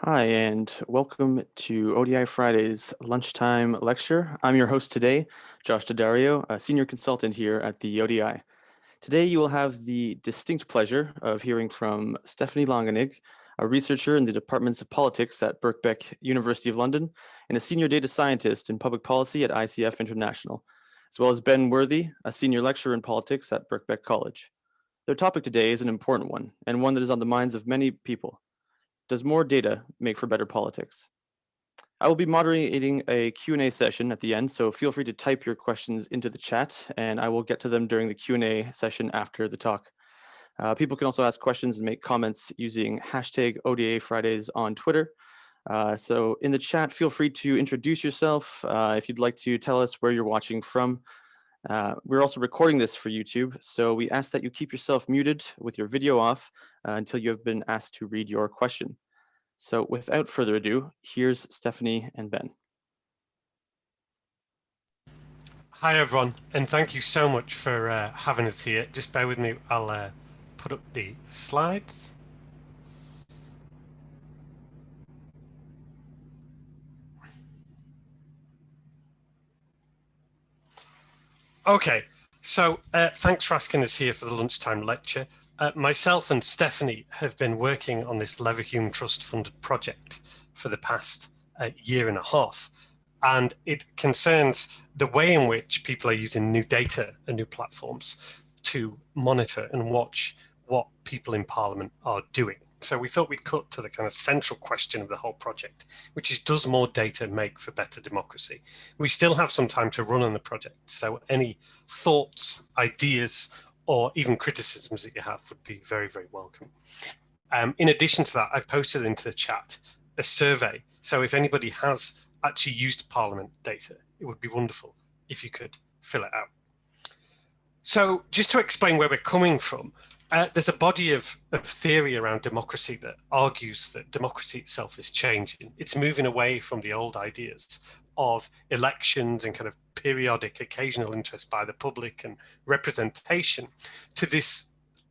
Hi, and welcome to ODI Fridays lunchtime lecture. I'm your host today, Josh Daddario, a senior consultant here at the ODI. Today, you will have the distinct pleasure of hearing from Stephanie Longanig, a researcher in the departments of politics at Birkbeck University of London and a senior data scientist in public policy at ICF International, as well as Ben Worthy, a senior lecturer in politics at Birkbeck College. Their topic today is an important one, and one that is on the minds of many people. Does more data make for better politics? I will be moderating a Q&A session at the end, so feel free to type your questions into the chat, and I will get to them during the Q&A session after the talk. People can also ask questions and make comments using hashtag ODA Fridays on Twitter. So in the chat, feel free to introduce yourself if you'd like to tell us where you're watching from. We're also recording this for YouTube, so we ask that you keep yourself muted with your video off until you have been asked to read your question. So without further ado, here's Stephanie and Ben. Hi everyone, and thank you so much for having us here. Just bear with me, I'll put up the slides. Okay, so thanks for asking us here for the lunchtime lecture. Myself and Stephanie have been working on this Leverhulme Trust funded project for the past year and a half, and it concerns the way in which people are using new data and new platforms to monitor and watch what people in Parliament are doing. So we thought we'd cut to the kind of central question of the whole project, which is, does more data make for better democracy? We still have some time to run on the project, so any thoughts, ideas, or even criticisms that you have would be very, very welcome. In addition to that, I've posted into the chat a survey. So if anybody has actually used Parliament data, it would be wonderful if you could fill it out. So just to explain where we're coming from, there's a body of theory around democracy that argues that democracy itself is changing. It's moving away from the old ideas of elections and kind of periodic occasional interest by the public and representation to this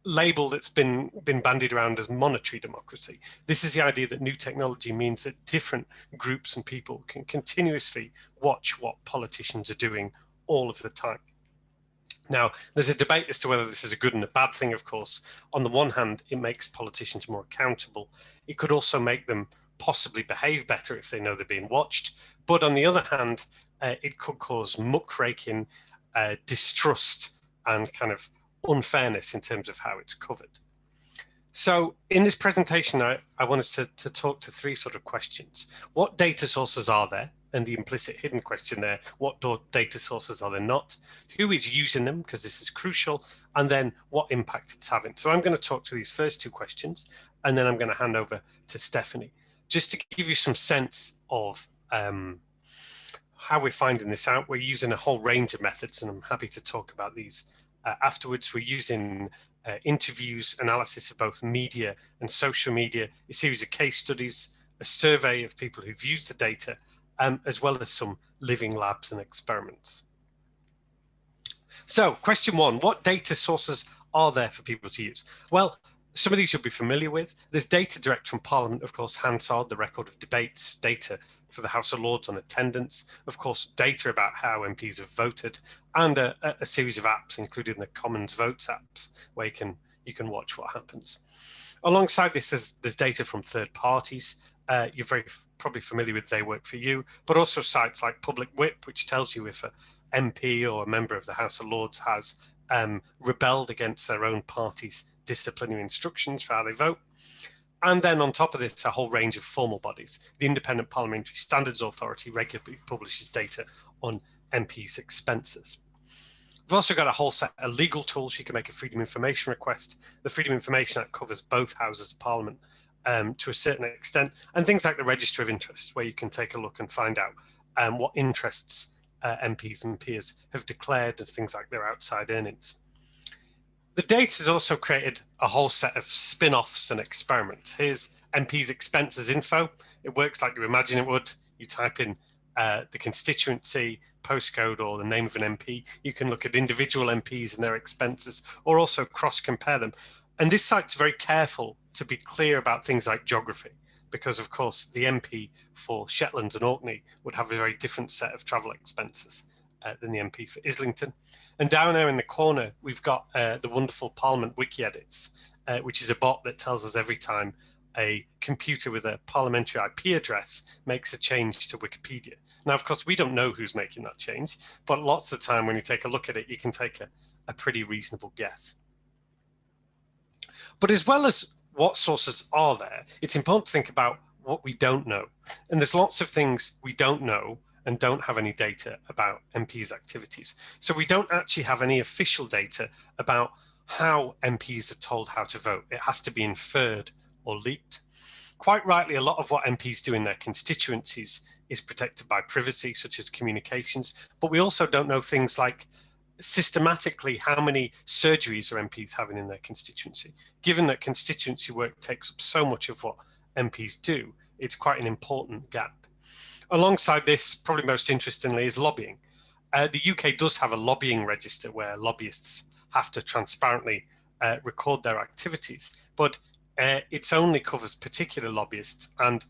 label that's been bandied around as monetary democracy. This is the idea that new technology means that different groups and people can continuously watch what politicians are doing all of the time. Now, there's a debate as to whether this is a good and a bad thing, of course. On the one hand, it makes politicians more accountable. It could also make them possibly behave better if they know they're being watched. But on the other hand, it could cause muckraking, distrust, and kind of unfairness in terms of how it's covered. So in this presentation, I want us to talk to three sort of questions. What data sources are there? And the implicit hidden question there, what data sources are there not? Who is using them? Because this is crucial. And then what impact it's having. So I'm going to talk to these first two questions, and then I'm going to hand over to Stephanie, just to give you some sense of how we're finding this out. We're using a whole range of methods, and I'm happy to talk about these afterwards. We're using interviews, analysis of both media and social media, a series of case studies, a survey of people who've used the data, as well as some living labs and experiments. So question one, what data sources are there for people to use? Well, some of these you'll be familiar with. There's data direct from Parliament, of course, Hansard, the record of debates, data for the House of Lords on attendance, of course, data about how MPs have voted, and a series of apps, including the Commons Votes apps, where you can watch what happens. Alongside this, there's data from third parties. You're probably familiar with TheyWorkToYou, but also sites like Public Whip, which tells you if an MP or a member of the House of Lords has rebelled against their own party's disciplinary instructions for how they vote. And then on top of this, a whole range of formal bodies. The Independent Parliamentary Standards Authority regularly publishes data on MPs' expenses. We've also got a whole set of legal tools. You can make a Freedom of Information request. The Freedom of Information Act covers both houses of Parliament to a certain extent, and things like the Register of Interests, where you can take a look and find out what interests MPs and peers have declared, and things like their outside earnings. The data has also created a whole set of spin-offs and experiments. Here's MPs Expenses info. It works like you imagine it would. You type in the constituency, postcode, or the name of an MP. You can look at individual MPs and their expenses, or also cross-compare them. And this site's very careful to be clear about things like geography. because of course the MP for Shetlands and Orkney would have a very different set of travel expenses than the MP for Islington. And down there in the corner, we've got the wonderful Parliament Wiki Edits, which is a bot that tells us every time a computer with a parliamentary IP address makes a change to Wikipedia. Now, of course, we don't know who's making that change, but lots of the time when you take a look at it, you can take a pretty reasonable guess. But as well as what sources are there, it's important to think about what we don't know. And there's lots of things we don't know and don't have any data about MPs' activities. So we don't actually have any official data about how MPs are told how to vote. It has to be inferred or leaked. Quite rightly, a lot of what MPs do in their constituencies is protected by privacy, such as communications, but we also don't know things like systematically how many surgeries are MPs having in their constituency. Given that constituency work takes up so much of what MPs do, it's quite an important gap. Alongside this, probably most interestingly, is lobbying. The UK does have a lobbying register where lobbyists have to transparently record their activities, but it only covers particular lobbyists, and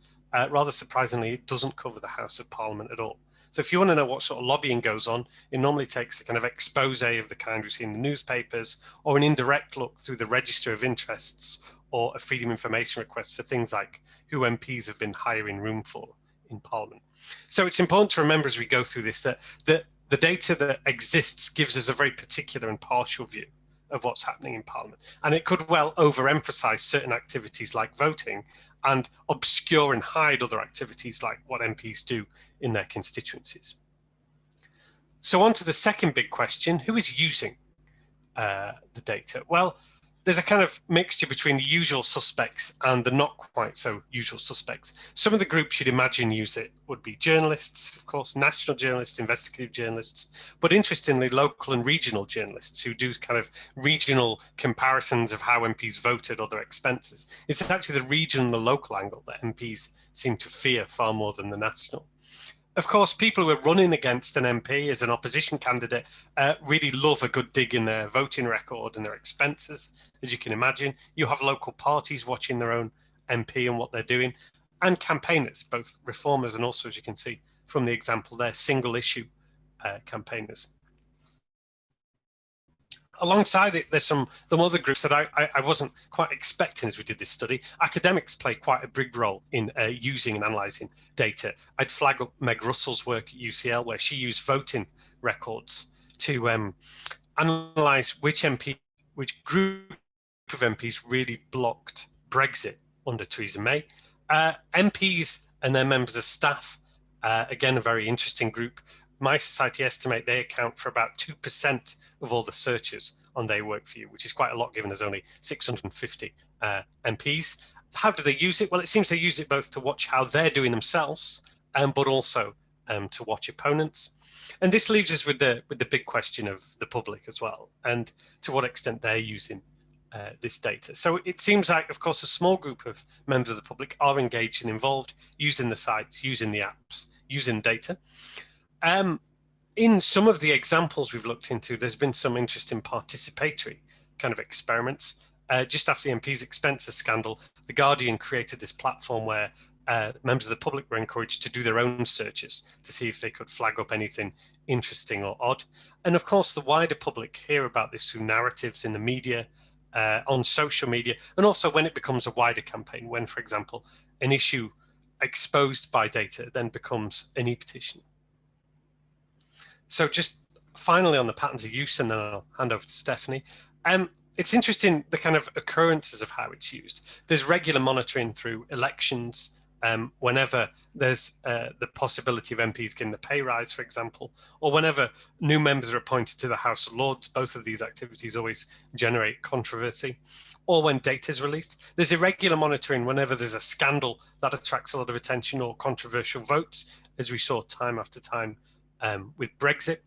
rather surprisingly, it doesn't cover the House of Parliament at all. So if you want to know what sort of lobbying goes on, it normally takes a kind of expose of the kind we see in the newspapers, or an indirect look through the register of interests, or a freedom of information request for things like who MPs have been hiring room for in Parliament. So it's important to remember as we go through this that the data that exists gives us a very particular and partial view of what's happening in Parliament. And it could well overemphasize certain activities like voting and obscure and hide other activities like what MPs do in their constituencies. So on to the second big question, who is using the data? Well, there's a kind of mixture between the usual suspects and the not quite so usual suspects. Some of the groups you'd imagine use it would be journalists, of course, national journalists, investigative journalists, but interestingly, local and regional journalists who do kind of regional comparisons of how MPs voted or their expenses. It's actually the regional and the local angle that MPs seem to fear far more than the national. Of course, people who are running against an MP as an opposition candidate really love a good dig in their voting record and their expenses, as you can imagine. You have local parties watching their own MP and what they're doing, and campaigners, both reformers and also, as you can see from the example there, single issue campaigners. Alongside it, there's some other groups that I wasn't quite expecting as we did this study. Academics play quite a big role in using and analysing data. I'd flag up Meg Russell's work at UCL, where she used voting records to analyse which group of MPs really blocked Brexit under Theresa May. MPs and their members of staff, again, a very interesting group. My Society estimate they account for about 2% of all the searches on TheyWorkToYou, which is quite a lot given there's only 650 MPs. How do they use it? Well, it seems they use it both to watch how they're doing themselves, but also to watch opponents. And this leaves us with the big question of the public as well, and to what extent they're using this data. So it seems like, of course, a small group of members of the public are engaged and involved, using the sites, using the apps, using data. In some of the examples we've looked into, there's been some interesting participatory kind of experiments. Just after the MPs Expenses scandal, The Guardian created this platform where members of the public were encouraged to do their own searches to see if they could flag up anything interesting or odd. And of course, the wider public hear about this through narratives in the media, on social media, and also when it becomes a wider campaign, when, for example, an issue exposed by data then becomes an e-petition. So just finally on the patterns of use, and then I'll hand over to Stephanie. It's interesting the kind of occurrences of how it's used. There's regular monitoring through elections, whenever there's the possibility of MPs getting a pay rise, for example, or whenever new members are appointed to the House of Lords. Both of these activities always generate controversy, or when data is released. There's irregular monitoring whenever there's a scandal that attracts a lot of attention, or controversial votes, as we saw time after time with Brexit.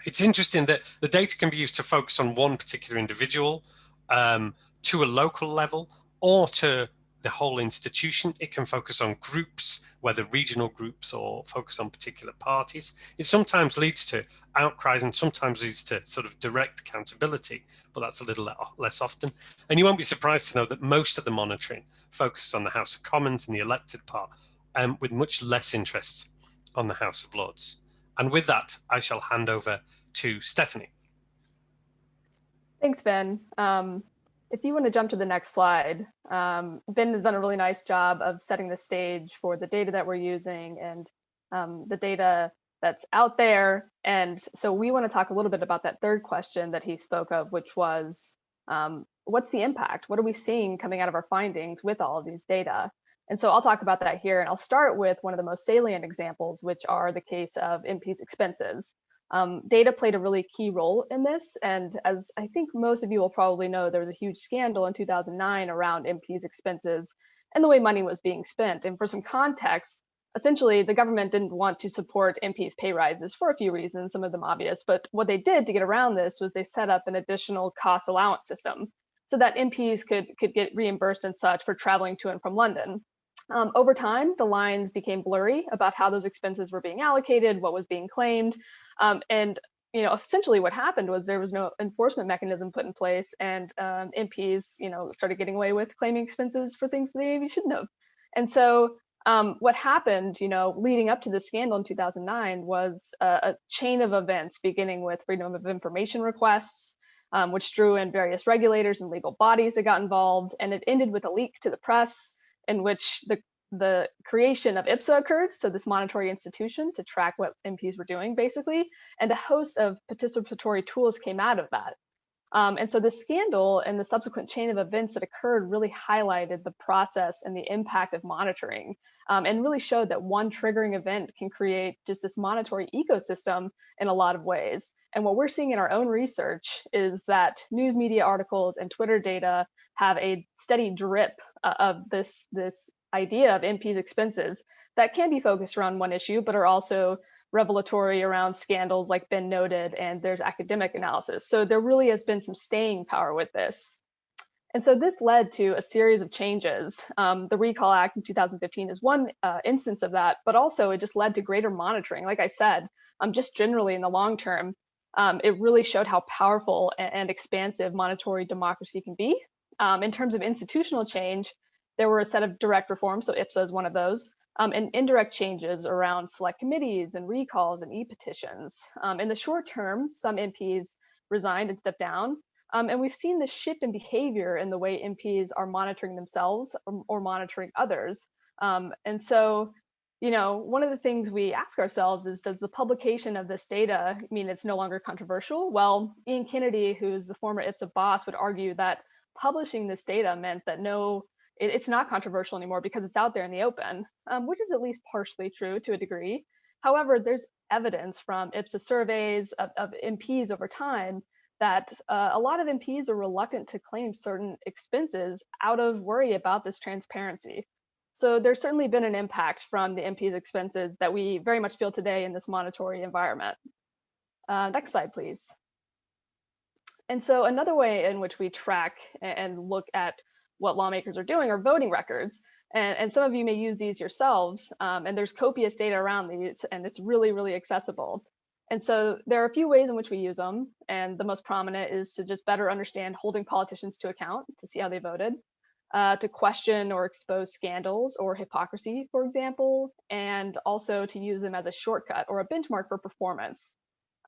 It's interesting that the data can be used to focus on one particular individual, to a local level, or to the whole institution. It can focus on groups, whether regional groups or focus on particular parties. It sometimes leads to outcries and sometimes leads to sort of direct accountability, but that's a little less often. And you won't be surprised to know that most of the monitoring focuses on the House of Commons and the elected part, with much less interest on the House of Lords. And with that, I shall hand over to Stephanie. Thanks, Ben. If you want to jump to the next slide, Ben has done a really nice job of setting the stage for the data that we're using and the data that's out there. And so we want to talk a little bit about that third question that he spoke of, which was, what's the impact? What are we seeing coming out of our findings with all of these data? And so I'll talk about that here. And I'll start with one of the most salient examples, which are the case of MPs expenses. Data played a really key role in this. And as I think most of you will probably know, there was a huge scandal in 2009 around MPs expenses and the way money was being spent. And for some context, essentially, the government didn't want to support MPs pay rises for a few reasons, some of them obvious. But what they did to get around this was they set up an additional cost allowance system so that MPs could get reimbursed and such for traveling to and from London. Over time, the lines became blurry about how those expenses were being allocated, what was being claimed, and essentially what happened was there was no enforcement mechanism put in place, and MPs, started getting away with claiming expenses for things they maybe shouldn't have. And so what happened, leading up to the scandal in 2009 was a chain of events, beginning with freedom of information requests, which drew in various regulators and legal bodies that got involved, and it ended with a leak to the press in which the creation of IPSA occurred, so this monetary institution to track what MPs were doing, basically, and a host of participatory tools came out of that. And so the scandal and the subsequent chain of events that occurred really highlighted the process and the impact of monitoring, and really showed that one triggering event can create just this monitory ecosystem in a lot of ways. And what we're seeing in our own research is that news media articles and Twitter data have a steady drip of this idea of MPs expenses that can be focused around one issue, but are also revelatory around scandals like Ben noted, and there's academic analysis. So there really has been some staying power with this. And so this led to a series of changes. The Recall Act in 2015 is one instance of that, but also it just led to greater monitoring. Like I said, just generally in the long term, it really showed how powerful and expansive monitory democracy can be. In terms of institutional change, there were a set of direct reforms, so IPSA is one of those, and indirect changes around select committees and recalls and e-petitions. In the short term, some MPs resigned and stepped down, and we've seen this shift in behavior in the way MPs are monitoring themselves or monitoring others. And so, one of the things we ask ourselves is, does the publication of this data mean it's no longer controversial? Well, Ian Kennedy, who's the former IPSA boss, would argue that publishing this data meant that it's not controversial anymore because it's out there in the open, which is at least partially true to a degree. However, there's evidence from IPSA surveys of MPs over time that a lot of MPs are reluctant to claim certain expenses out of worry about this transparency. So there's certainly been an impact from the MPs expenses that we very much feel today in this monitory environment. Next slide, please. And so another way in which we track and look at what lawmakers are doing are voting records. And some of you may use these yourselves, and there's copious data around these, and it's really, really accessible. And so there are a few ways in which we use them, and the most prominent is to just better understand holding politicians to account, to see how they voted, to question or expose scandals or hypocrisy, for example, and also to use them as a shortcut or a benchmark for performance.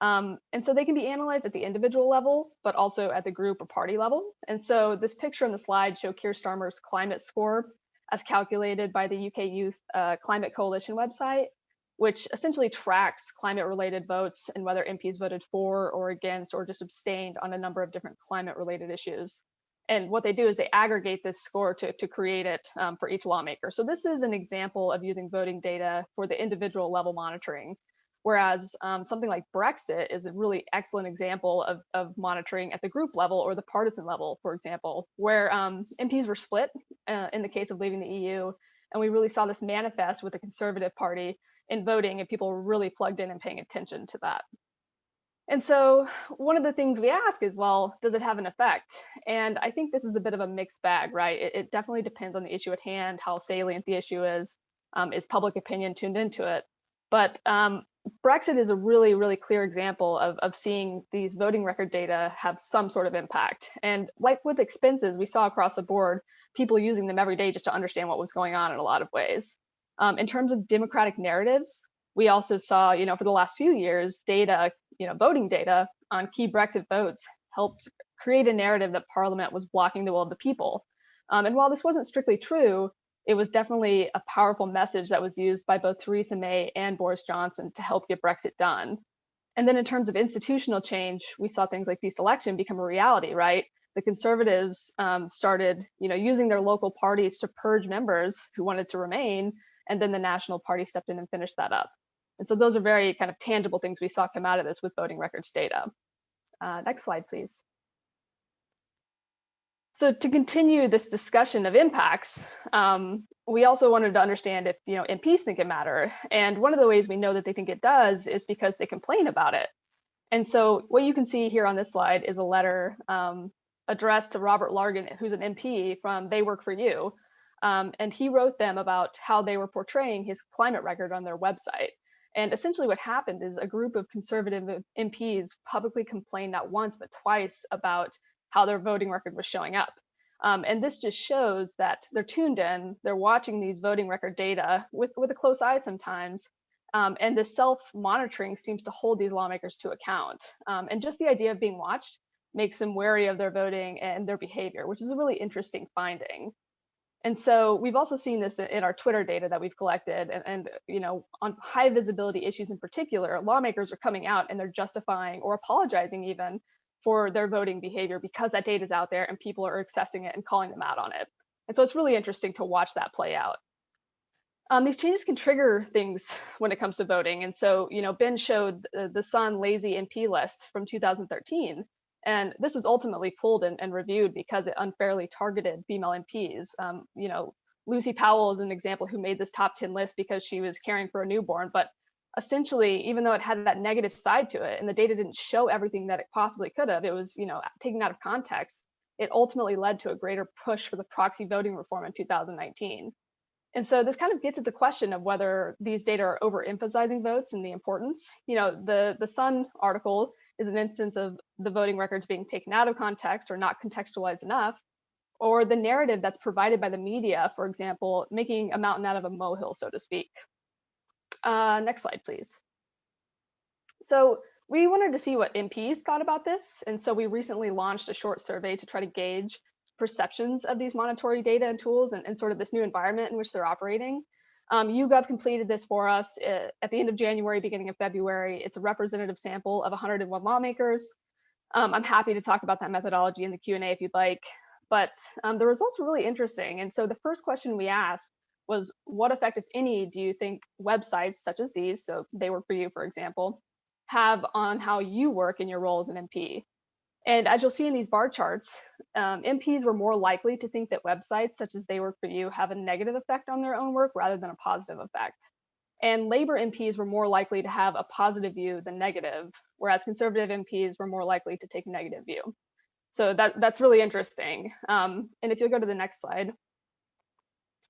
And so they can be analyzed at the individual level, but also at the group or party level. And so this picture on the slide shows Keir Starmer's climate score as calculated by the UK Youth Climate Coalition website, which essentially tracks climate-related votes and whether MPs voted for or against or just abstained on a number of different climate-related issues. And what they do is they aggregate this score to create it for each lawmaker. So this is an example of using voting data for the individual level monitoring. Whereas something like Brexit is a really excellent example of monitoring at the group level or the partisan level, for example, where MPs were split in the case of leaving the EU. And we really saw this manifest with the Conservative Party in voting, and people were really plugged in and paying attention to that. And so one of the things we ask is, well, does it have an effect? And I think this is a bit of a mixed bag, right? It definitely depends on the issue at hand, how salient the issue is public opinion tuned into it? But Brexit is a really, really clear example of seeing these voting record data have some sort of impact. And like with expenses, we saw across the board, people using them every day just to understand what was going on in a lot of ways. In terms of democratic narratives, we also saw, for the last few years, data, voting data on key Brexit votes helped create a narrative that Parliament was blocking the will of the people. And while this wasn't strictly true, it was definitely a powerful message that was used by both Theresa May and Boris Johnson to help get Brexit done. And then in terms of institutional change, we saw things like deselection become a reality, right? The Conservatives started, using their local parties to purge members who wanted to remain, and then the National Party stepped in and finished that up. And so those are very kind of tangible things we saw come out of this with voting records data. Next slide, please. So to continue this discussion of impacts, we also wanted to understand if MPs think it matter. And one of the ways we know that they think it does is because they complain about it. And so what you can see here on this slide is a letter addressed to Robert Largan, who's an MP from TheyWorkToYou. And he wrote them about how they were portraying his climate record on their website. And essentially what happened is a group of conservative MPs publicly complained not once, but twice about how their voting record was showing up. And this just shows that they're tuned in, they're watching these voting record data with a close eye sometimes. And the self-monitoring seems to hold these lawmakers to account. And just the idea of being watched makes them wary of their voting and their behavior, which is a really interesting finding. And so we've also seen this in our Twitter data that we've collected, and on high visibility issues in particular, lawmakers are coming out and they're justifying or apologizing even for their voting behavior because that data is out there and people are accessing it and calling them out on it. And so it's really interesting to watch that play out. These changes can trigger things when it comes to voting. And so, Ben showed the Sun Lazy MP list from 2013. And this was ultimately pulled and reviewed because it unfairly targeted female MPs. Lucy Powell is an example who made this top 10 list because she was caring for a newborn. But essentially, even though it had that negative side to it and the data didn't show everything that it possibly could have, it was taken out of context. It ultimately led to a greater push for the proxy voting reform in 2019. And so this kind of gets at the question of whether these data are overemphasizing votes and the importance. The Sun article is an instance of the voting records being taken out of context or not contextualized enough, or the narrative that's provided by the media, for example, making a mountain out of a molehill, so to speak. Next slide, please. So we wanted to see what MPs thought about this. And so we recently launched a short survey to try to gauge perceptions of these monitoring data and tools and sort of this new environment in which they're operating. YouGov completed this for us at the end of January, beginning of February. It's a representative sample of 101 lawmakers. I'm happy to talk about that methodology in the Q&A if you'd like, but the results were really interesting. And so the first question we asked was, what effect, if any, do you think websites such as these, so TheyWorkToYou, for example, have on how you work in your role as an MP? And as you'll see in these bar charts, MPs were more likely to think that websites such as TheyWorkToYou have a negative effect on their own work rather than a positive effect. And Labor MPs were more likely to have a positive view than negative, whereas conservative MPs were more likely to take a negative view. So that's really interesting. And if you'll go to the next slide,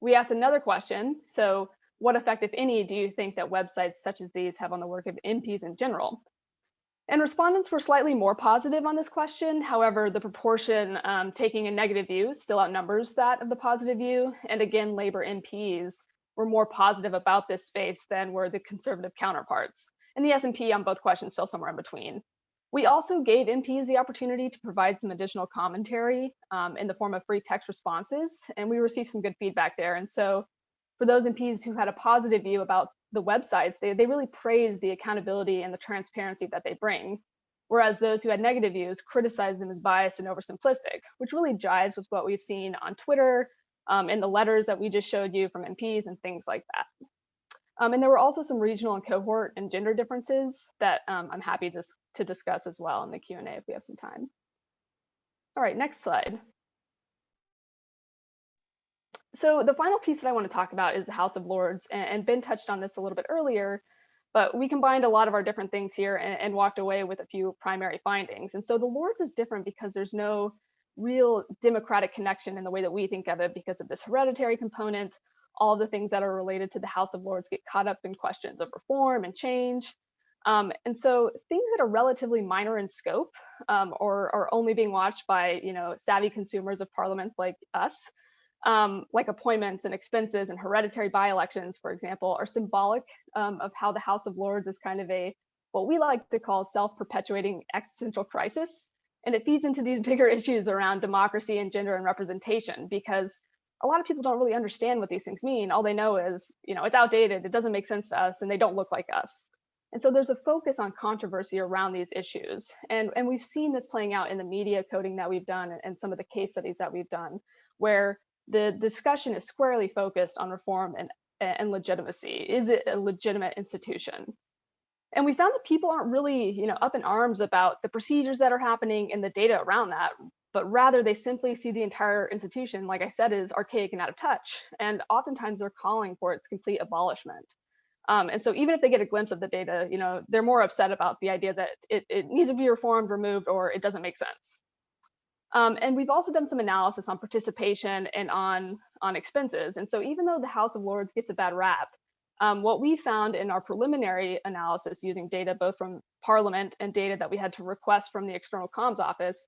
we asked another question. So what effect, if any, do you think that websites such as these have on the work of MPs in general? And respondents were slightly more positive on this question. However, the proportion taking a negative view still outnumbers that of the positive view. And again, Labor MPs were more positive about this space than were the conservative counterparts. And the S&P on both questions fell somewhere in between. We also gave MPs the opportunity to provide some additional commentary in the form of free text responses, and we received some good feedback there. And so for those MPs who had a positive view about the websites, they really praised the accountability and the transparency that they bring, whereas those who had negative views criticized them as biased and oversimplistic, which really jives with what we've seen on Twitter, in the letters that we just showed you from MPs and things like that. And there were also some regional and cohort and gender differences that I'm happy to discuss as well in the Q&A if we have some time. All right, next slide. So the final piece that I want to talk about is the House of Lords, and Ben touched on this a little bit earlier, But we combined a lot of our different things here and walked away with a few primary findings. And so the Lords is different because there's no real democratic connection in the way that we think of it because of this hereditary component. All the things that are related to the House of Lords get caught up in questions of reform and change. And so things that are relatively minor in scope or are only being watched by savvy consumers of parliament like us, like appointments and expenses and hereditary by-elections, for example, are symbolic of how the House of Lords is kind of what we like to call self-perpetuating existential crisis. And it feeds into these bigger issues around democracy and gender and representation, because a lot of people don't really understand what these things mean. All they know is, it's outdated, it doesn't make sense to us, and they don't look like us. And so there's a focus on controversy around these issues. And we've seen this playing out in the media coding that we've done and some of the case studies that we've done, where the discussion is squarely focused on reform and legitimacy. Is it a legitimate institution? And we found that people aren't really, up in arms about the procedures that are happening and the data around that, but rather they simply see the entire institution, like I said, is archaic and out of touch. And oftentimes they're calling for its complete abolishment. And so even if they get a glimpse of the data, they're more upset about the idea that it needs to be reformed, removed, or it doesn't make sense. And we've also done some analysis on participation and on expenses. And so even though the House of Lords gets a bad rap, what we found in our preliminary analysis using data both from Parliament and data that we had to request from the External Comms Office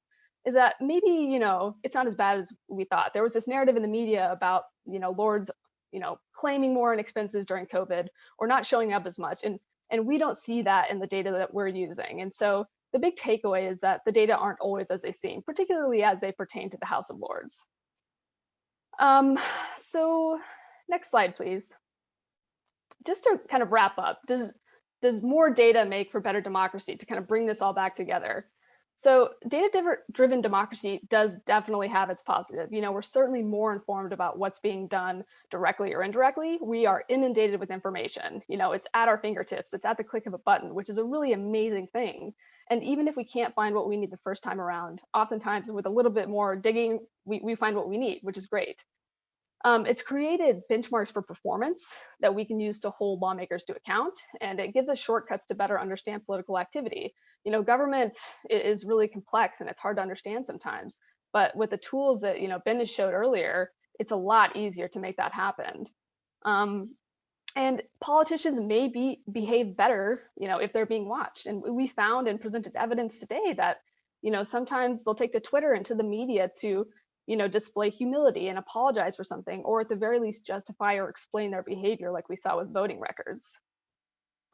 is that maybe, it's not as bad as we thought. There was this narrative in the media about, Lords, claiming more in expenses during COVID or not showing up as much. And we don't see that in the data that we're using. And so the big takeaway is that the data aren't always as they seem, particularly as they pertain to the House of Lords. So next slide, please. Just to kind of wrap up, does more data make for better democracy, to kind of bring this all back together? So data-driven democracy does definitely have its positive. We're certainly more informed about what's being done directly or indirectly. We are inundated with information. It's at our fingertips. It's at the click of a button, which is a really amazing thing. And even if we can't find what we need the first time around, oftentimes with a little bit more digging, we find what we need, which is great. It's created benchmarks for performance that we can use to hold lawmakers to account, and it gives us shortcuts to better understand political activity. Government is really complex and it's hard to understand sometimes, but with the tools that Ben has showed earlier, it's a lot easier to make that happen. And politicians may behave better, if they're being watched. And we found and presented evidence today that, sometimes they'll take to Twitter and to the media to display humility and apologize for something, or at the very least justify or explain their behavior, like we saw with voting records.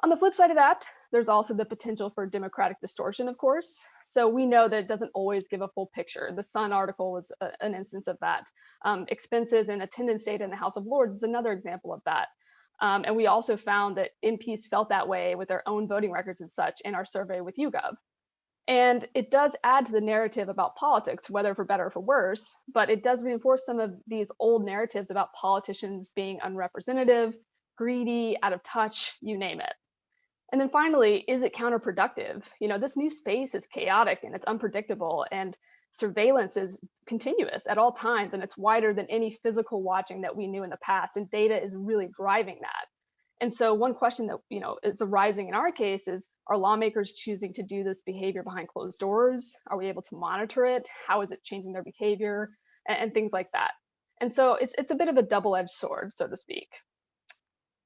On the flip side of that, there's also the potential for democratic distortion, of course. So we know that it doesn't always give a full picture. The Sun article was an instance of that. Expenses and attendance data in the House of Lords is another example of that. And we also found that MPs felt that way with their own voting records and such in our survey with YouGov. And it does add to the narrative about politics, whether for better or for worse, but it does reinforce some of these old narratives about politicians being unrepresentative, greedy, out of touch, you name it. And then finally, is it counterproductive? This new space is chaotic and it's unpredictable, and surveillance is continuous at all times, and it's wider than any physical watching that we knew in the past, and data is really driving that. And so one question that is arising in our case is, are lawmakers choosing to do this behavior behind closed doors? Are we able to monitor it? How is it changing their behavior? And things like that. And so it's a bit of a double-edged sword, so to speak.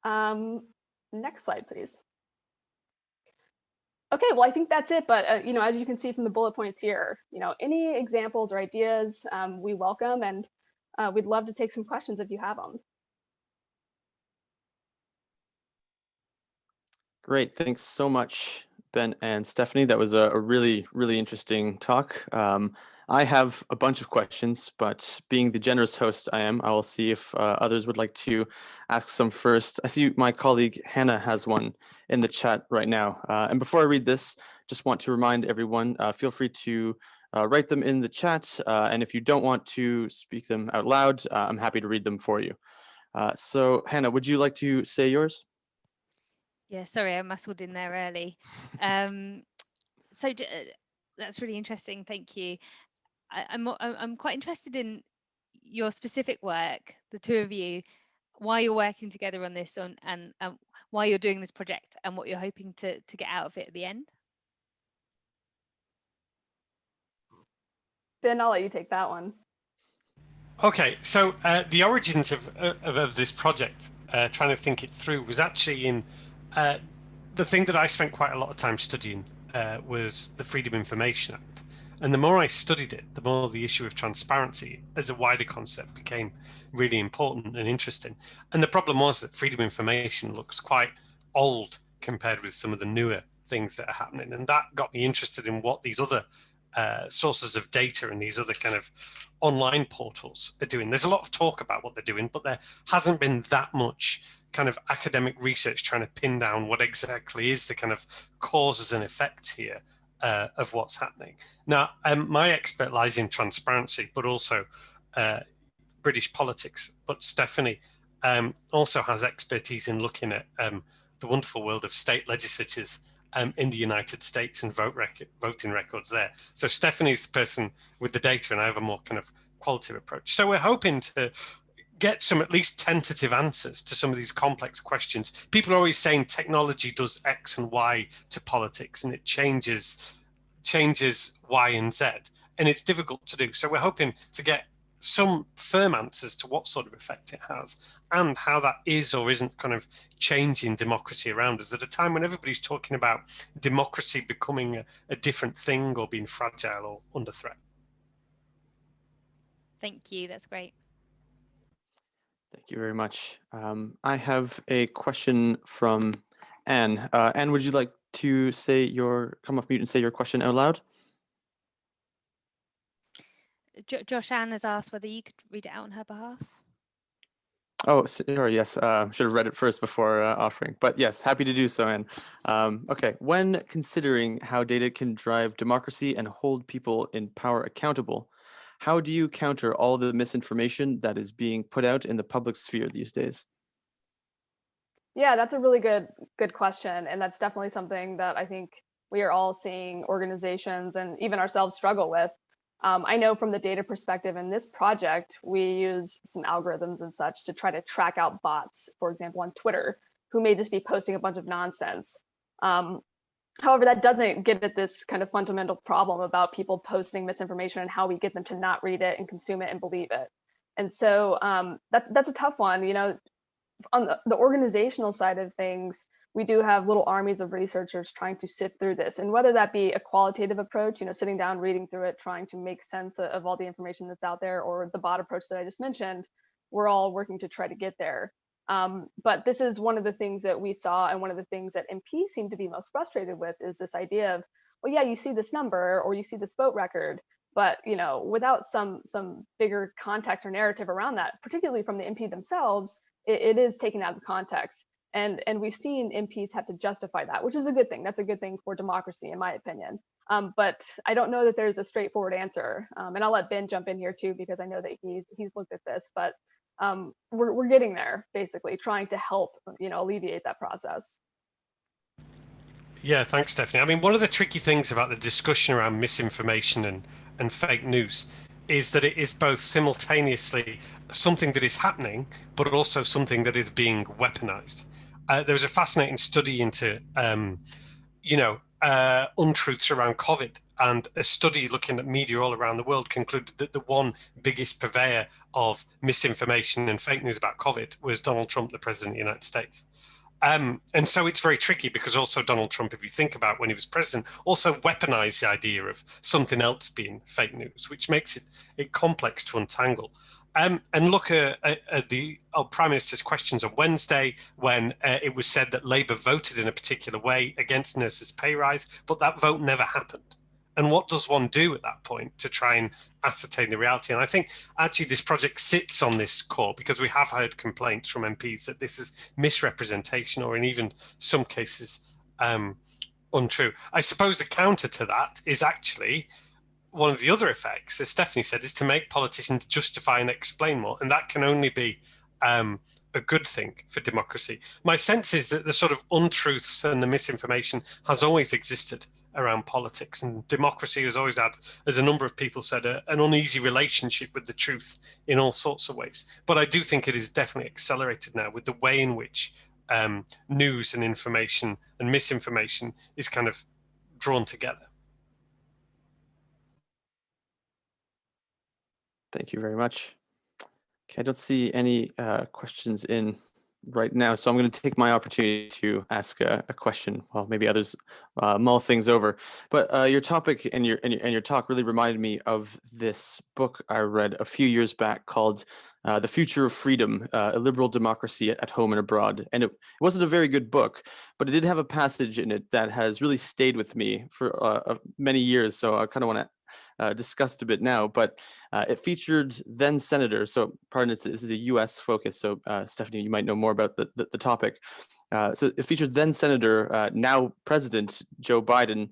Next slide, please. Okay, well, I think that's it. But as you can see from the bullet points here, any examples or ideas we welcome, and we'd love to take some questions if you have them. Great. Thanks so much, Ben and Stephanie. That was a really, really interesting talk. I have a bunch of questions, but being the generous host I am, I will see if others would like to ask some first. I see my colleague Hannah has one in the chat right now. And before I read this, just want to remind everyone, feel free to write them in the chat. And if you don't want to speak them out loud, I'm happy to read them for you. So Hannah, would you like to say yours? Yeah, sorry, I muscled in there early. So that's really interesting. Thank you. I'm quite interested in your specific work, the two of you. why you're working together on this and why you're doing this project and what you're hoping to get out of it at the end? Ben, I'll let you take that one. Okay, so the origins of this project, trying to think it through, was actually in the thing that I spent quite a lot of time studying was the Freedom of Information Act. And the more I studied it, the more the issue of transparency as a wider concept became really important and interesting. And the problem was that freedom of information looks quite old compared with some of the newer things that are happening. And that got me interested in what these other sources of data and these other kind of online portals are doing. There's a lot of talk about what they're doing, but there hasn't been that much kind of academic research trying to pin down what exactly is the kind of causes and effects here of what's happening. Now, my expert lies in transparency, but also British politics. But Stephanie also has expertise in looking at the wonderful world of state legislatures in the United States and voting records there. So Stephanie's the person with the data, and I have a more kind of qualitative approach. So we're hoping to get some at least tentative answers to some of these complex questions. People are always saying technology does X and Y to politics, and it changes Y and Z, and it's difficult to do. So we're hoping to get some firm answers to what sort of effect it has and how that is or isn't kind of changing democracy around us at a time when everybody's talking about democracy becoming a different thing or being fragile or under threat. Thank you, that's great. Thank you very much. I have a question from Anne. Anne, would you like to come off mute and say your question out loud? Josh, Anne has asked whether you could read it out on her behalf. Oh, sorry, yes. Should have read it first before offering, but yes, happy to do so, Anne. Okay, when considering how data can drive democracy and hold people in power accountable, how do you counter all the misinformation that is being put out in the public sphere these days? Yeah, that's a really good question. And that's definitely something that I think we are all seeing organizations and even ourselves struggle with. I know from the data perspective in this project, we use some algorithms and such to try to track out bots, for example, on Twitter, who may just be posting a bunch of nonsense. However, that doesn't get at this kind of fundamental problem about people posting misinformation and how we get them to not read it and consume it and believe it. And so that's a tough one. You know, on the organizational side of things, we do have little armies of researchers trying to sift through this. And whether that be a qualitative approach, you know, sitting down, reading through it, trying to make sense of all the information that's out there, or the bot approach that I just mentioned, we're all working to try to get there. But this is one of the things that we saw, and one of the things that MPs seem to be most frustrated with is this idea of, well, yeah, you see this number or you see this vote record, but you know, without some bigger context or narrative around that, particularly from the MP themselves, it is taken out of context. And we've seen MPs have to justify that, which is a good thing. That's a good thing for democracy, in my opinion. But I don't know that there's a straightforward answer. And I'll let Ben jump in here too, because I know that he's looked at this. But we're getting there, basically, trying to help, you know, alleviate that process. Yeah, thanks, Stephanie. I mean, one of the tricky things about the discussion around misinformation and fake news is that it is both simultaneously something that is happening, but also something that is being weaponized. There was a fascinating study into, untruths around COVID, and a study looking at media all around the world concluded that the one biggest purveyor of misinformation and fake news about COVID was Donald Trump, the president of the United States. And so it's very tricky because also Donald Trump, if you think about when he was president, also weaponized the idea of something else being fake news, which makes it complex to untangle. And look at the Prime Minister's questions on Wednesday, when it was said that Labour voted in a particular way against nurses' pay rise, but that vote never happened. And what does one do at that point to try and ascertain the reality? And I think actually this project sits on this core because we have heard complaints from MPs that this is misrepresentation, or in even some cases untrue. I suppose the counter to that is actually one of the other effects, as Stephanie said, is to make politicians justify and explain more. And that can only be a good thing for democracy. My sense is that the sort of untruths and the misinformation has always existed around politics. And democracy has always had, as a number of people said, an uneasy relationship with the truth in all sorts of ways. But I do think it is definitely accelerated now with the way in which news and information and misinformation is kind of drawn together. Thank you very much. Okay, I don't see any questions in right now, so I'm going to take my opportunity to ask a question while maybe others mull things over. But your topic and your talk really reminded me of this book I read a few years back called "The Future of Freedom: A Liberal Democracy at Home and Abroad." And it wasn't a very good book, but it did have a passage in it that has really stayed with me for many years. So I kind of want to discussed a bit now, but it featured then Senator, so pardon, this is a US focus, so Stephanie, you might know more about the topic. So it featured then Senator, now President Joe Biden,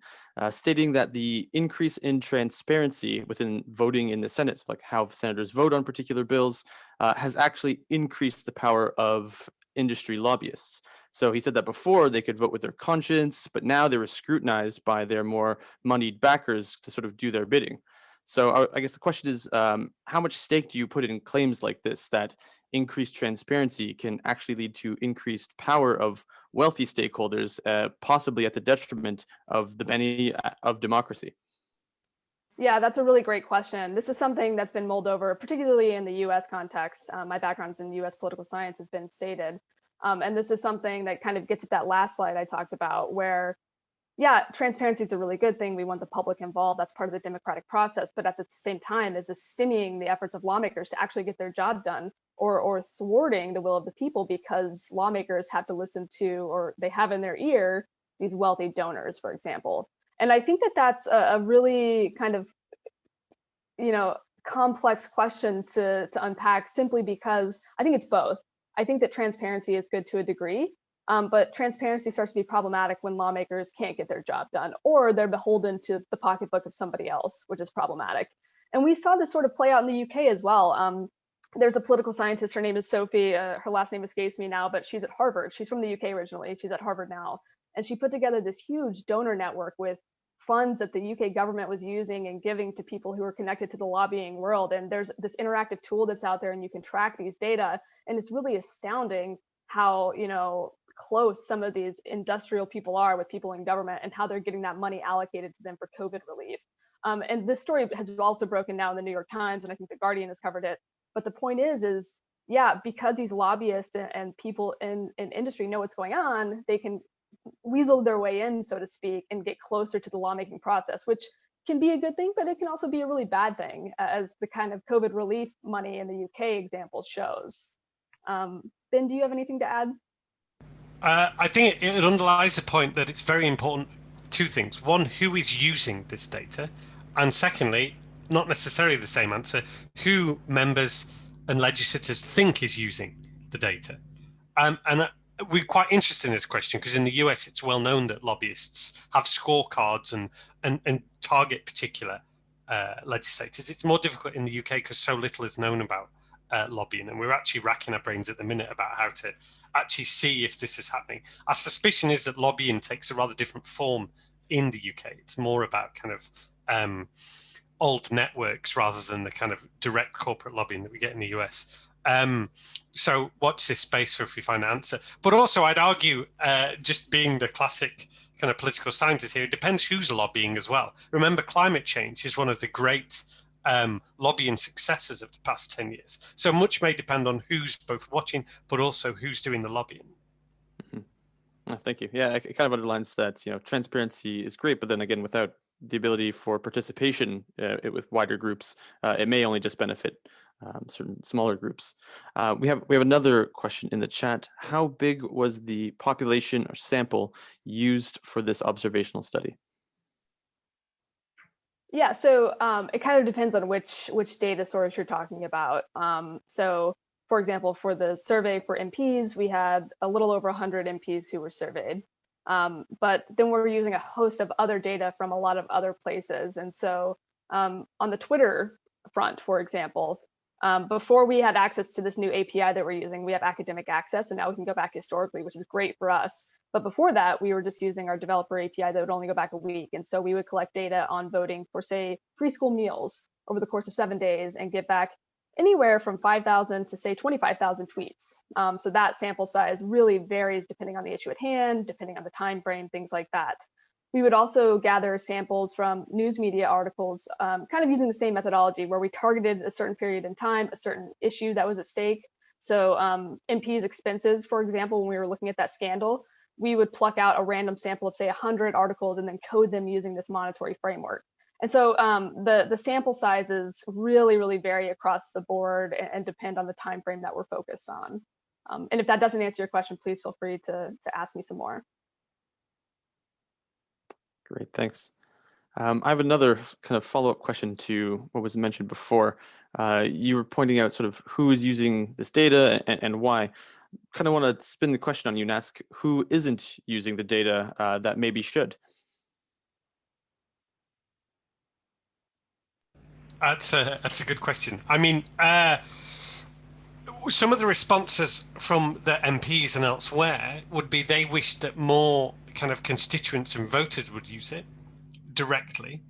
stating that the increase in transparency within voting in the Senate, so like how senators vote on particular bills, has actually increased the power of industry lobbyists. So he said that before they could vote with their conscience, but now they were scrutinized by their more moneyed backers to sort of do their bidding. So I guess the question is, how much stake do you put in claims like this, that increased transparency can actually lead to increased power of wealthy stakeholders, possibly at the detriment of the many of democracy? Yeah, that's a really great question. This is something that's been mulled over, particularly in the US context. My background's in US political science, has been stated. And this is something that kind of gets at that last slide I talked about, where, yeah, transparency is a really good thing. We want the public involved. That's part of the democratic process. But at the same time, is this stymieing the efforts of lawmakers to actually get their job done, or thwarting the will of the people because lawmakers have to listen to, or they have in their ear, these wealthy donors, for example. And I think that that's a really kind of, complex question to unpack, simply because I think it's both. I think that transparency is good to a degree, but transparency starts to be problematic when lawmakers can't get their job done, or they're beholden to the pocketbook of somebody else, which is problematic. And we saw this sort of play out in the UK as well. There's a political scientist, her name is Sophie, her last name escapes me now, but she's at Harvard. She's from the UK originally, she's at Harvard now. And she put together this huge donor network with funds that the UK government was using and giving to people who are connected to the lobbying world. And there's this interactive tool that's out there, and you can track these data. And it's really astounding how, close some of these industrial people are with people in government, and how they're getting that money allocated to them for COVID relief. And this story has also broken now in the New York Times, and I think the Guardian has covered it. But the point is, yeah, because these lobbyists and people in industry know what's going on, they can weasel their way in, so to speak, and get closer to the lawmaking process, which can be a good thing, but it can also be a really bad thing, as the kind of COVID relief money in the UK example shows. Ben, do you have anything to add? I think it underlies the point that it's very important, two things. One, who is using this data? And secondly, not necessarily the same answer, who members and legislators think is using the data. And we're quite interested in this question because in the US, it's well known that lobbyists have scorecards and target particular legislators. It's more difficult in the UK because so little is known about lobbying, and we're actually racking our brains at the minute about how to actually see if this is happening. Our suspicion is that lobbying takes a rather different form in the UK. It's more about kind of old networks rather than the kind of direct corporate lobbying that we get in the US. So watch this space for if we find an answer. But also I'd argue, just being the classic kind of political scientist here, it depends who's lobbying as well. Remember, climate change is one of the great lobbying successes of the past 10 years. So much may depend on who's both watching, but also who's doing the lobbying. Mm-hmm. Thank you. Yeah, it kind of underlines that, transparency is great, but then again, without the ability for participation with wider groups, it may only just benefit certain smaller groups. We have another question in the chat. How big was the population or sample used for this observational study? Yeah, so it kind of depends on which data source you're talking about. So, for example, for the survey for MPs, we had a little over 100 MPs who were surveyed. But then we're using a host of other data from a lot of other places. And so on the Twitter front, for example, before we had access to this new API that we're using, we have academic access, and now we can go back historically, which is great for us. But before that, we were just using our developer API that would only go back a week. And so we would collect data on voting for, say, free school meals over the course of 7 days and get back anywhere from 5,000 to, say, 25,000 tweets. So that sample size really varies depending on the issue at hand, depending on the time frame, things like that. We would also gather samples from news media articles, kind of using the same methodology where we targeted a certain period in time, a certain issue that was at stake. So MPs Expenses, for example, when we were looking at that scandal, we would pluck out a random sample of, say, 100 articles and then code them using this monitory framework. And so the sample sizes really, really vary across the board and depend on the time frame that we're focused on. And if that doesn't answer your question, please feel free to ask me some more. Great, thanks. I have another kind of follow-up question to what was mentioned before. You were pointing out sort of who is using this data and why. Kind of want to spin the question on you and ask who isn't using the data that maybe should. That's a good question. I mean, some of the responses from the MPs and elsewhere would be they wished that more kind of constituents and voters would use it directly.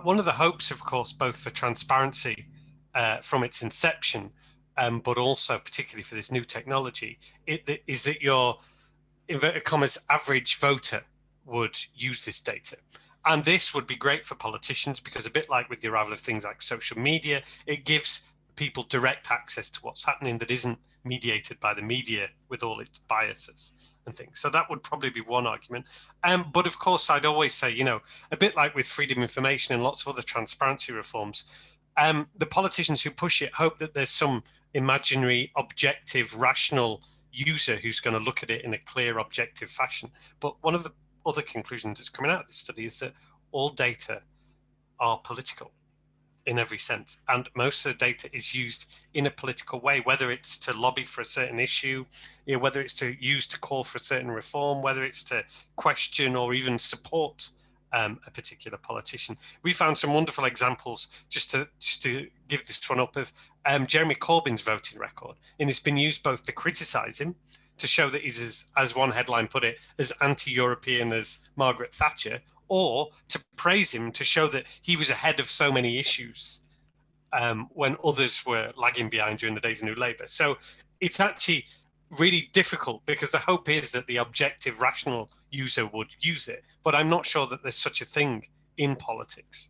One of the hopes, of course, both for transparency from its inception, but also particularly for this new technology, is that your, inverted commas, average voter would use this data. And this would be great for politicians because, a bit like with the arrival of things like social media, it gives people direct access to what's happening that isn't mediated by the media with all its biases and things. So that would probably be one argument. But of course, I'd always say, you know, a bit like with freedom of information and lots of other transparency reforms, the politicians who push it hope that there's some imaginary, objective, rational user who's going to look at it in a clear, objective fashion. But one of the other conclusions that's coming out of this study is that all data are political in every sense, and most of the data is used in a political way, whether it's to lobby for a certain issue, you know, whether it's to use to call for a certain reform, whether it's to question or even support a particular politician. We found some wonderful examples, just to give this one up, of Jeremy Corbyn's voting record, and it's been used both to criticize him, to show that he's, as one headline put it, as anti-European as Margaret Thatcher, or to praise him to show that he was ahead of so many issues when others were lagging behind during the days of New Labour. So it's actually really difficult because the hope is that the objective, rational user would use it. But I'm not sure that there's such a thing in politics.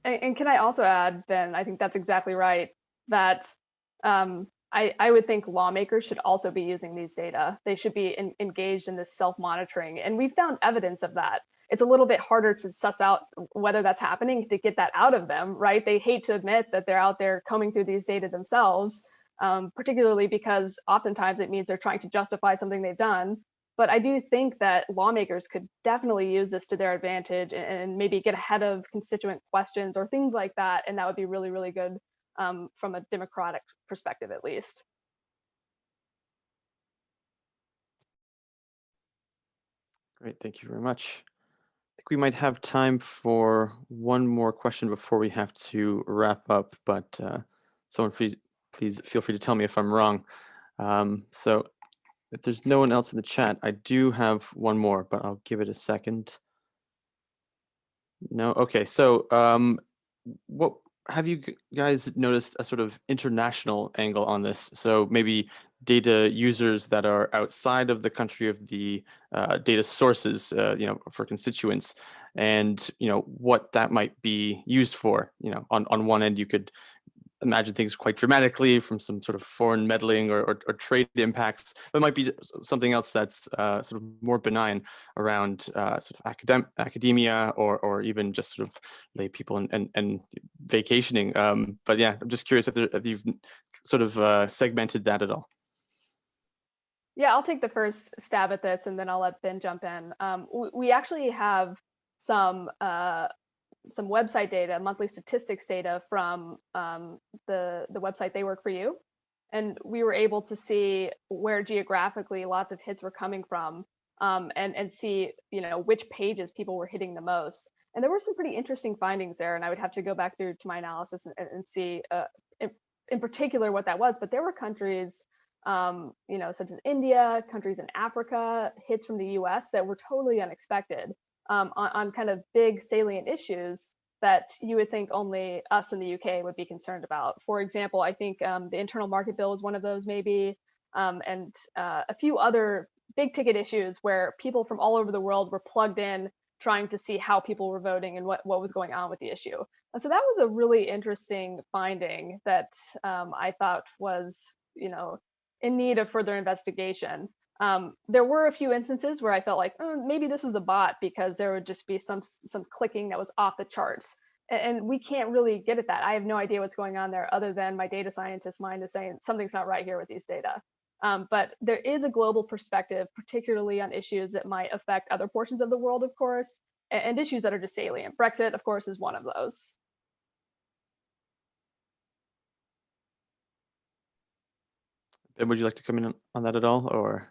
And can I also add, Ben, I think that's exactly right, that I would think lawmakers should also be using these data. They should be engaged in this self-monitoring. And we've found evidence of that. It's a little bit harder to suss out whether that's happening, to get that out of them, right? They hate to admit that they're out there combing through these data themselves, particularly because oftentimes it means they're trying to justify something they've done. But I do think that lawmakers could definitely use this to their advantage and maybe get ahead of constituent questions or things like that. And that would be really, really good from a democratic perspective, at least. Great, thank you very much. I think we might have time for one more question before we have to wrap up, but someone please feel free to tell me if I'm wrong. So if there's no one else in the chat, I do have one more, but I'll give it a second. No, okay, so what have you guys noticed a sort of international angle on this? So maybe data users that are outside of the country of the data sources, you know, for constituents, and you know what that might be used for. You know, on one end, you could imagine things quite dramatically from some sort of foreign meddling or trade impacts. But it might be something else that's sort of more benign around sort of academia or even just sort of lay people and vacationing. But yeah, I'm just curious if you've sort of segmented that at all. Yeah, I'll take the first stab at this and then I'll let Ben jump in. We actually have some website data, monthly statistics data from the website TheyWorkToYou, and we were able to see where geographically lots of hits were coming from, and see, you know, which pages people were hitting the most. And there were some pretty interesting findings there, and I would have to go back through to my analysis and see in particular what that was. But there were countries such as India, countries in Africa, hits from the US that were totally unexpected on kind of big salient issues that you would think only us in the UK would be concerned about. For example, I think the internal market bill is one of those maybe, and a few other big ticket issues where people from all over the world were plugged in trying to see how people were voting and what was going on with the issue. So that was a really interesting finding that I thought was, in need of further investigation. There were a few instances where I felt like maybe this was a bot because there would just be some clicking that was off the charts. And we can't really get at that. I have no idea what's going on there other than my data scientist mind is saying something's not right here with these data. But there is a global perspective, particularly on issues that might affect other portions of the world, of course, and issues that are just salient. Brexit, of course, is one of those. Ben, would you like to come in on that at all, or?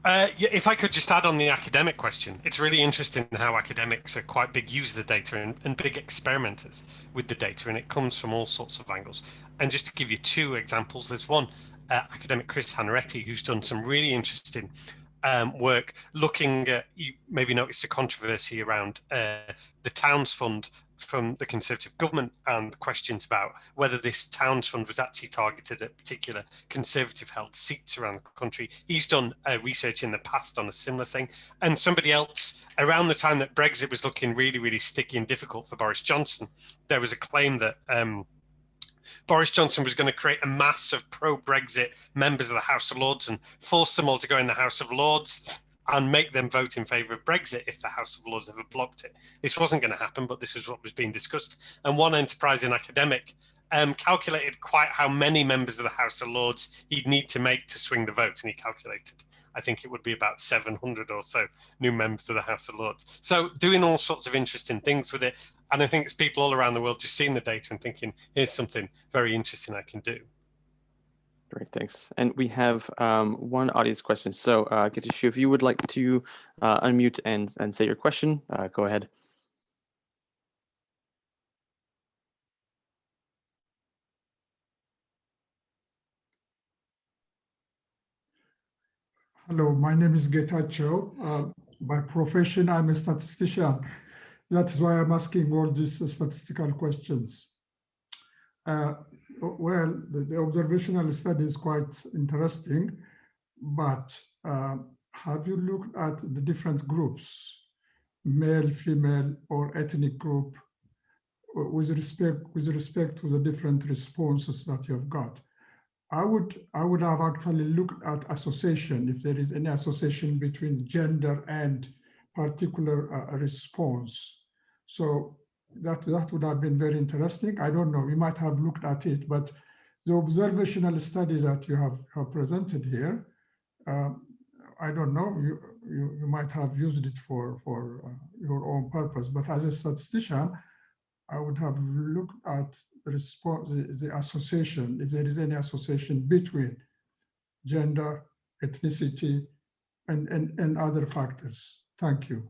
Yeah, if I could just add on the academic question, it's really interesting how academics are quite big users of the data and big experimenters with the data, and it comes from all sorts of angles. And just to give you two examples, there's one academic, Chris Hanretti, who's done some really interesting work looking at, you maybe noticed a controversy around the Towns Fund from the Conservative government and questions about whether this Towns Fund was actually targeted at particular Conservative held seats around the country. He's done research in the past on a similar thing. And somebody else, around the time that Brexit was looking really, really sticky and difficult for Boris Johnson, there was a claim that Boris Johnson was going to create a mass of pro-Brexit members of the House of Lords and force them all to go in the House of Lords and make them vote in favour of Brexit if the House of Lords ever blocked it. This wasn't going to happen, but this is what was being discussed. And one enterprising academic calculated quite how many members of the House of Lords he'd need to make to swing the vote. And he calculated, I think it would be about 700 or so new members of the House of Lords. So doing all sorts of interesting things with it. And I think it's people all around the world just seeing the data and thinking, here's something very interesting I can do. Great, thanks. And we have one audience question. So Katisha, if you would like to unmute and say your question, go ahead. Hello, my name is Getachew. By profession, I'm a statistician. That is why I'm asking all these statistical questions. Well, the observational study is quite interesting, but have you looked at the different groups, male, female, or ethnic group, with respect to the different responses that you've got? I would have actually looked at association, if there is any association between gender and particular response. So that would have been very interesting. I don't know, we might have looked at it, but the observational study that you have presented here, I don't know, you might have used it for your own purpose, but as a statistician, I would have looked at the association, if there is any association between gender, ethnicity, and other factors. Thank you.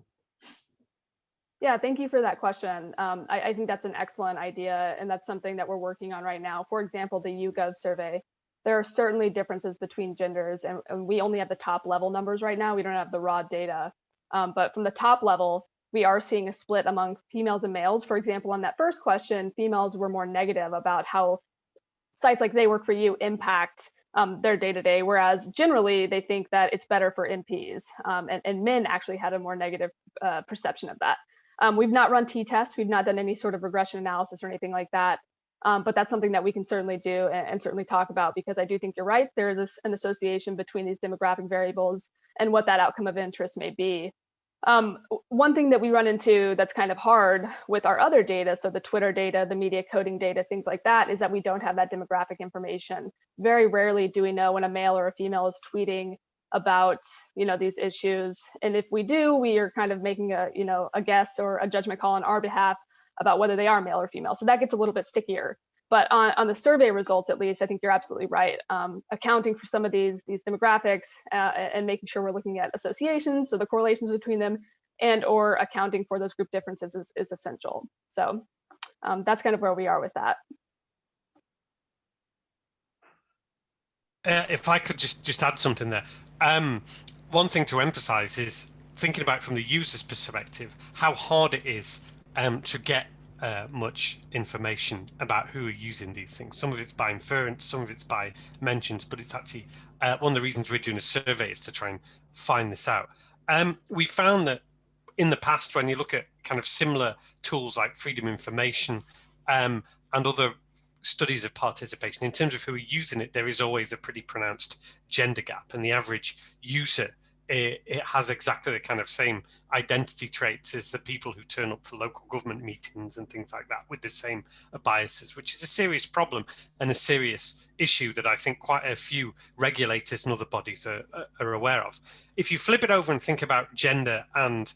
Yeah, thank you for that question. I think that's an excellent idea, and that's something that we're working on right now. For example, the YouGov survey. There are certainly differences between genders, and we only have the top level numbers right now. We don't have the raw data. But from the top level, we are seeing a split among females and males. For example, on that first question, females were more negative about how sites like TheyWorkToYou impact their day-to-day, whereas generally they think that it's better for MPs. And men actually had a more negative perception of that. We've not run t-tests. We've not done any sort of regression analysis or anything like that. But that's something that we can certainly do and certainly talk about, because I do think you're right. There is an association between these demographic variables and what that outcome of interest may be. One thing that we run into that's kind of hard with our other data, so the Twitter data, the media coding data, things like that, is that we don't have that demographic information. Very rarely do we know when a male or a female is tweeting about these issues, and if we do, we are kind of making a guess or a judgment call on our behalf about whether they are male or female. So that gets a little bit stickier. But on the survey results, at least, I think you're absolutely right. Accounting for some of these demographics and making sure we're looking at associations, so the correlations between them, and or accounting for those group differences is essential. So that's kind of where we are with that. If I could just add something there. One thing to emphasize is thinking about from the user's perspective, how hard it is to get much information about who are using these things. Some of it's by inference, some of it's by mentions, but it's actually one of the reasons we're doing a survey is to try and find this out. We found that in the past, when you look at kind of similar tools like Freedom Information and other studies of participation, in terms of who are using it, there is always a pretty pronounced gender gap, and the average user, it has exactly the kind of same identity traits as the people who turn up for local government meetings and things like that, with the same biases, which is a serious problem and a serious issue that I think quite a few regulators and other bodies are aware of. If you flip it over and think about gender and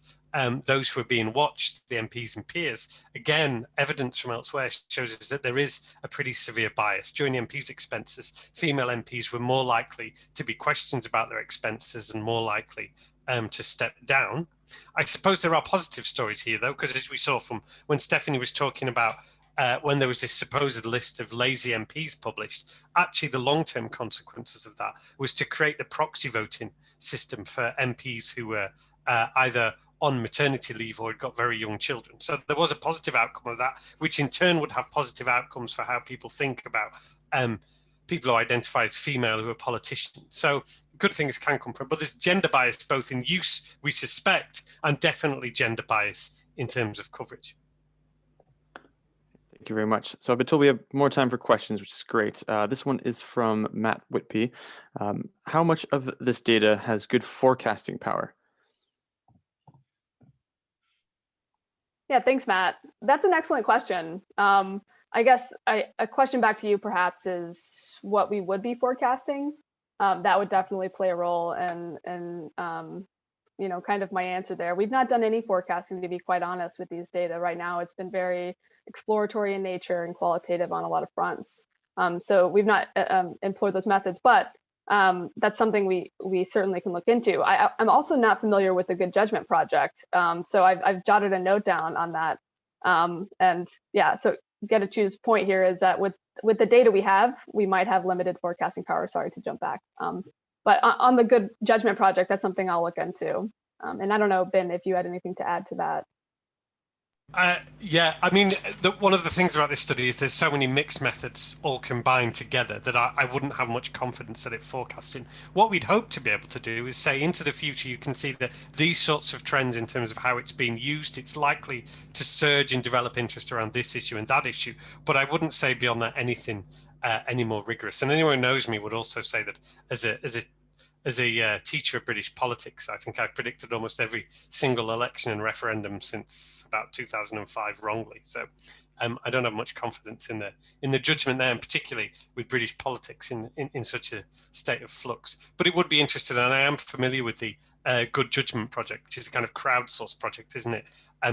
those who are being watched, the MPs and peers, again, evidence from elsewhere shows us that there is a pretty severe bias. During the MPs expenses, female MPs were more likely to be questioned about their expenses and more likely to step down. I suppose there are positive stories here, though, because as we saw from when Stephanie was talking about when there was this supposed list of lazy MPs published, actually the long-term consequences of that was to create the proxy voting system for MPs who were either on maternity leave or had got very young children. So there was a positive outcome of that, which in turn would have positive outcomes for how people think about people who identify as female who are politicians. So good things can come from, but there's gender bias both in use, we suspect, and definitely gender bias in terms of coverage. Thank you very much. So I've been told we have more time for questions, which is great. This one is from Matt Whitby. How much of this data has good forecasting power? Yeah, thanks, Matt. That's an excellent question. I guess a question back to you perhaps is what we would be forecasting. That would definitely play a role and you know, kind of my answer there. We've not done any forecasting, to be quite honest, with these data right now. It's been very exploratory in nature and qualitative on a lot of fronts. So we've not employed those methods, but that's something we certainly can look into. I'm also not familiar with the Good Judgment Project, so I've jotted a note down on that. And yeah, so Get-A-Chew's point here is that with the data we have, we might have limited forecasting power. Sorry to jump back. But on the Good Judgment Project, that's something I'll look into. And I don't know, Ben, if you had anything to add to that. Yeah, I mean, one of the things about this study is there's so many mixed methods all combined together that I wouldn't have much confidence that it's forecasting. What we'd hope to be able to do is say into the future, you can see that these sorts of trends in terms of how it's being used, it's likely to surge and develop interest around this issue and that issue. But I wouldn't say beyond that anything any more rigorous. And anyone who knows me would also say that as a teacher of British politics, I think I've predicted almost every single election and referendum since about 2005 wrongly. So I don't have much confidence in the judgment there, and particularly with British politics in such a state of flux. But it would be interesting, and I am familiar with the Good Judgment Project, which is a kind of crowdsourced project, isn't it?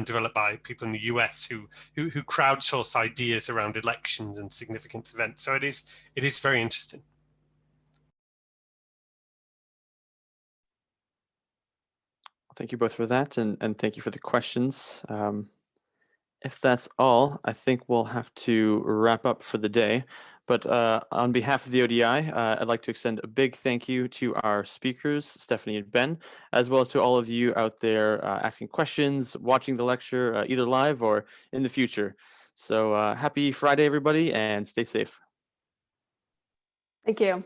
Developed by people in the US who crowdsource ideas around elections and significant events. So it is very interesting. Thank you both for that, and thank you for the questions. If that's all, I think we'll have to wrap up for the day. But on behalf of the ODI, I'd like to extend a big thank you to our speakers, Stephanie and Ben, as well as to all of you out there asking questions, watching the lecture, either live or in the future. So happy Friday, everybody, and stay safe. Thank you.